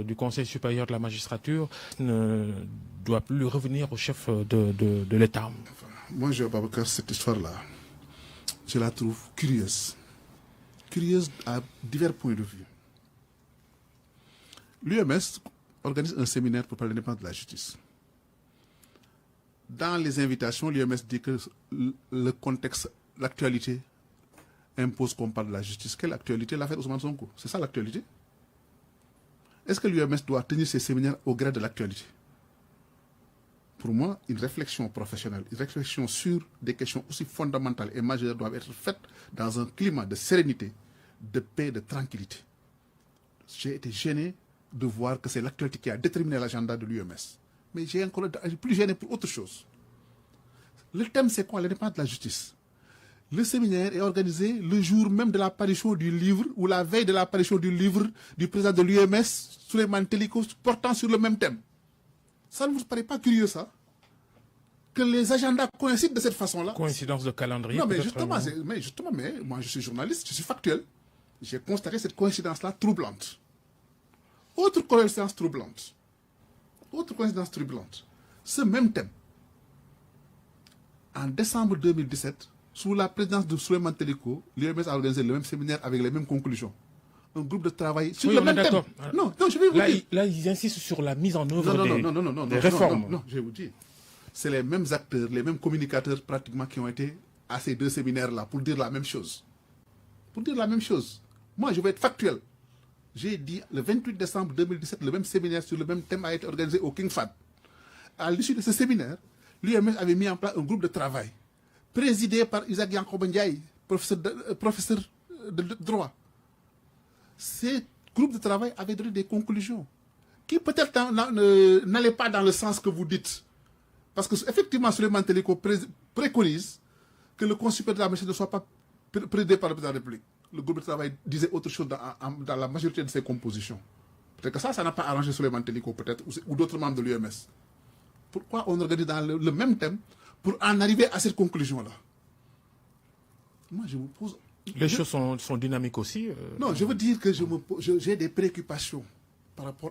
du Conseil supérieur de la magistrature ne doit plus revenir au chef de l'État. Moi, Babacar, cette histoire-là, je la trouve curieuse. Curieuse à divers points de vue. L'UMS organise un séminaire pour parler de l'indépendance de la justice. Dans les invitations, l'UMS dit que le contexte, l'actualité impose qu'on parle de la justice. Quelle actualité? L'affaire Ousmane Sonko. C'est ça l'actualité? Est-ce que l'UMS doit tenir ses séminaires au gré de l'actualité? Pour moi, une réflexion professionnelle, une réflexion sur des questions aussi fondamentales et majeures doivent être faites dans un climat de sérénité, de paix, de tranquillité. J'ai été gêné de voir que c'est l'actualité qui a déterminé l'agenda de l'UMS. Mais j'ai encore plus gêné pour autre chose. Le thème, c'est quoi? L'indépendance de la justice. Le séminaire est organisé le jour même de l'apparition du livre, ou la veille de l'apparition du livre du président de l'UMS, Souleymane Teliko, portant sur le même thème. Ça ne vous paraît pas curieux, ça? Que les agendas coïncident de cette façon-là? Coïncidence de calendrier. Non, mais justement, moi je suis journaliste, je suis factuel. J'ai constaté cette coïncidence-là troublante. Autre coïncidence troublante. Ce même thème. En décembre 2017, sous la présidence de Souleymane Teliko, l'UMS a organisé le même séminaire avec les mêmes conclusions. Un groupe de travail sur le même thème. Non, je vais vous dire. Là, ils insistent sur la mise en œuvre des réformes. Non, je vais vous dire. C'est les mêmes acteurs, les mêmes communicateurs pratiquement qui ont été à ces deux séminaires-là pour dire la même chose. Moi, je vais être factuel. J'ai dit, le 28 décembre 2017, le même séminaire sur le même thème a été organisé au King Fahd. À l'issue de ce séminaire, l'UMS avait mis en place un groupe de travail présidé par Isaac Yankoba Ndiaye, professeur de droit. Ces groupes de travail avaient donné des conclusions qui peut-être n'allaient pas dans le sens que vous dites. Parce qu'effectivement, Souleymane Teliko préconise que le Conseil supérieur de la magistrature ne soit pas présidé par le président de la République. Le groupe de travail disait autre chose dans la majorité de ses compositions. Peut-être que ça n'a pas arrangé Souleymane Teliko, peut-être, ou d'autres membres de l'UMS. Pourquoi on organise dans le même thème pour en arriver à cette conclusion-là? Moi, je vous pose... Les choses sont dynamiques aussi. Non, je veux dire que j'ai des préoccupations par rapport